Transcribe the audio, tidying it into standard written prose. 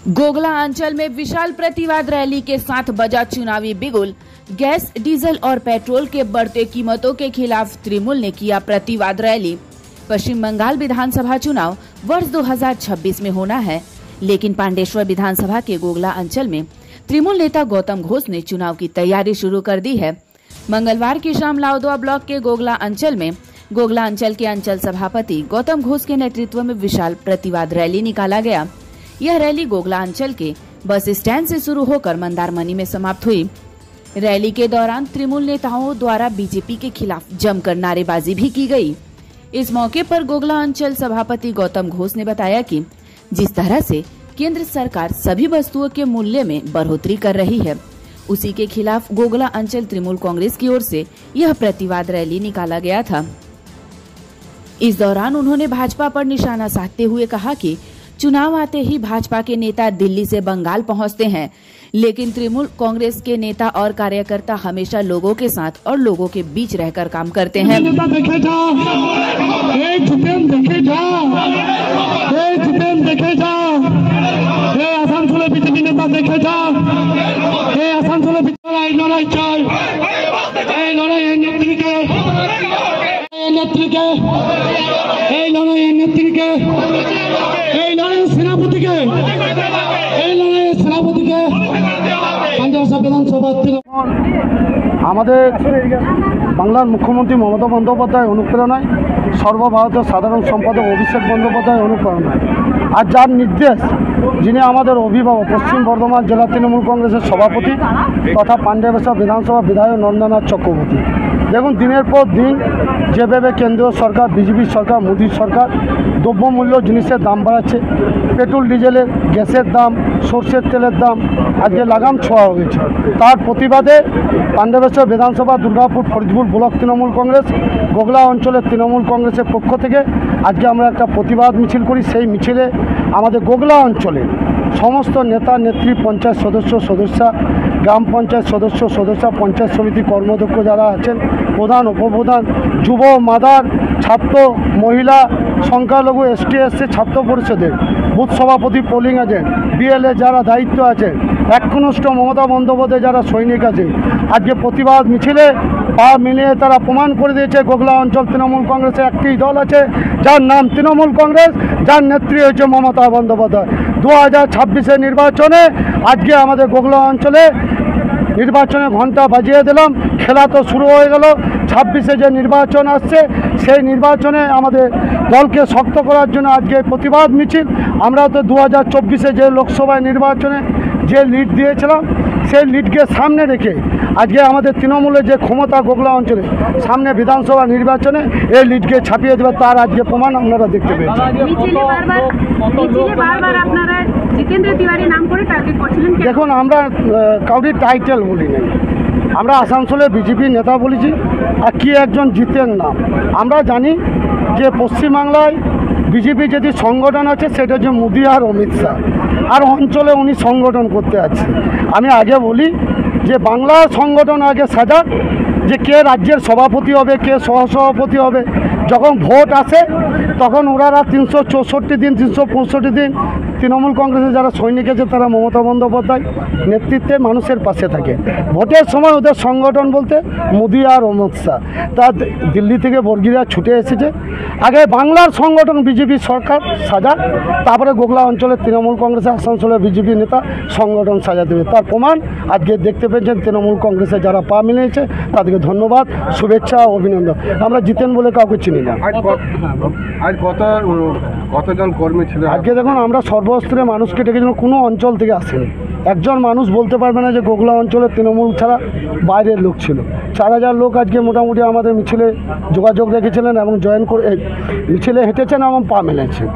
गोगला अंचल में विशाल प्रतिवाद रैली के साथ बजा चुनावी बिगुल। गैस, डीजल और पेट्रोल के बढ़ते कीमतों के खिलाफ तृणमूल ने किया प्रतिवाद रैली। पश्चिम बंगाल विधानसभा चुनाव वर्ष 2026 में होना है, लेकिन पांडेश्वर विधानसभा के गोगला अंचल में तृणमूल नेता गौतम घोष ने चुनाव की तैयारी शुरू कर दी है। मंगलवार की शाम लाउदवा ब्लॉक के गोगला अंचल में गोगला अंचल के अंचल सभापति गौतम घोष के नेतृत्व में विशाल प्रतिवाद रैली निकाला गया। यह रैली गोगला अंचल के बस स्टैंड से शुरू होकर मंदारमनी में समाप्त हुई। रैली के दौरान तृणमूल नेताओं द्वारा बीजेपी के खिलाफ जमकर नारेबाजी भी की गई। इस मौके पर गोगला अंचल सभापति गौतम घोष ने बताया कि जिस तरह से केंद्र सरकार सभी वस्तुओं के मूल्य में बढ़ोतरी कर रही है, उसी के खिलाफ गोगला अंचल तृणमूल कांग्रेस की ओर से यह प्रतिवाद रैली निकाला गया था। इस दौरान उन्होंने भाजपा पर निशाना साधते हुए कहा कि चुनाव आते ही भाजपा के नेता दिल्ली से बंगाल पहुंचते हैं, लेकिन तृणमूल कांग्रेस के नेता और कार्यकर्ता हमेशा लोगों के साथ और लोगों के बीच रहकर काम करते हैं। আমাদের বাংলার মুখ্যমন্ত্রী মমতা বন্দ্যোপাধ্যায় অনুপ্রেরণায়, সর্বভারতীয় সাধারণ সম্পাদক অভিষেক বন্দ্যোপাধ্যায় অনুপ্রেরণায় আর যার নির্দেশ, যিনি আমাদের অভিভাবক পশ্চিম বর্ধমান জেলা তৃণমূল কংগ্রেসের সভাপতি তথা পাণ্ডবেশ্বর বিধানসভা বিধায়ক নন্দনাথ চক্রবর্তী। দেখুন, দিনের পর দিন যেভাবে কেন্দ্রীয় সরকার, বিজেপি সরকার, মোদী সরকার দ্রব্যমূল্য জিনিসের দাম বাড়াচ্ছে, পেট্রোল ডিজেলের, গ্যাসের দাম, সর্ষের তেলের দাম আজকে লাগাম ছোঁয়া হয়েছে। তার প্রতিবাদে পাণ্ডবেশ্বর বিধানসভা, দুর্গাপুর, ফরিদপুর ব্লক তৃণমূল কংগ্রেস, গোগলা অঞ্চলের তৃণমূল কংগ্রেসের পক্ষ থেকে আজকে আমরা একটা প্রতিবাদ মিছিল করি। সেই মিছিলে আমাদের গোগলা অঞ্চলে সমস্ত নেতা নেত্রী, পঞ্চায়েত সদস্যা, গ্রাম পঞ্চায়েত সদস্যা, পঞ্চায়েত সমিতি কর্মদক্ষ যারা আছেন, প্রধান, উপপ্রধান, যুব, মাদার, ছাত্র, মহিলা, সংখ্যালঘু, ST SC ছাত্র পরিষদের বুথ সভাপতি, পোলিং এজেন্ট, BLA যারা দায়িত্ব আছে, একনিষ্ঠ মমতা বন্দ্যোপাধ্যায় যারা সৈনিক আছে, আজকে প্রতিবাদ মিছিলে পা মিলিয়ে তারা প্রমাণ করে দিয়েছে গোগলা অঞ্চল তৃণমূল কংগ্রেসে একটি দল আছে, যার নাম তৃণমূল কংগ্রেস, যার নেত্রী হচ্ছে মমতা বন্দ্যোপাধ্যায়। 2026 নির্বাচনে আজকে আমাদের গোগলা অঞ্চলে নির্বাচনে ঘণ্টা বাজিয়ে দিলাম। খেলা তো শুরু হয়ে গেল। 26 যে নির্বাচন আসছে, সেই নির্বাচনে আমাদের দলকে শক্ত করার জন্য আজকে প্রতিবাদ মিছিল। আমরা তো 2024 যে লোকসভায় নির্বাচনে যে লিড দিয়েছিলাম, সেই লিডকে সামনে রেখে আজকে আমাদের তৃণমূলের যে ক্ষমতা গোগলা অঞ্চলে, সামনে বিধানসভা নির্বাচনে এই লিডকে ছাপিয়ে দেবে, তার আজকে প্রমাণ আপনারা দেখতে পেয়েছেন। দেখুন, আমরা কাউরি টাইটেল বলি নাই, আমরা আসানসোলে বিজেপি নেতা বলেছি। আর কি একজন জিতেন নাম, আমরা জানি যে পশ্চিমবাংলায় বিজেপি যদি সংগঠন আছে সেটা হচ্ছে মোদি আর অমিত শাহ, আর অঞ্চলে উনি সংগঠন করতে আছে। আমি আগে বলি যে বাংলার সংগঠন আগে সাজা, যে কে রাজ্যের সভাপতি হবে, কে সহসভাপতি হবে। যখন ভোট আসে তখন ওনারা 364 দিন, 365 দিন তৃণমূল কংগ্রেসের যারা সৈনিক আছে তারা মমতা বন্দ্যোপাধ্যায় নেতৃত্বে মানুষের পাশে থাকে। ভোটের সময় ওদের সংগঠন বলতে মোদি আর অমিত শাহ। তা দিল্লি থেকে বর্গীরা ছুটে এসেছে। আগে বাংলার সংগঠন বিজেপি সরকার সাজা, তারপরে গোগলা অঞ্চলের তৃণমূল কংগ্রেসের, আসানসোলের বিজেপি নেতা সংগঠন সাজা দেবে। তার প্রমাণ আজকে দেখতে পেয়েছেন। তৃণমূল কংগ্রেসে যারা পা মিলিয়েছে তাদেরকে ধন্যবাদ, শুভেচ্ছা, অভিনন্দন। আমরা জিতেন বলে কাউকে চিনি না। আজ কতজন কর্মী ছিল? আজকে দেখুন, আমরা সর্বস্তরের মানুষকে ডেকেছিলাম, কোনো অঞ্চল থেকে আসেনি। একজন মানুষ বলতে পারবে না যে গোগলা অঞ্চলের তৃণমূল ছাড়া বাইরের লোক ছিল। 4000 লোক আজকে মোটামুটি আমাদের মিছিলে যোগাযোগ রেখেছিলেন এবং জয়েন করে মিছিলে হেঁটেছেন এবং পা মেলেছেন।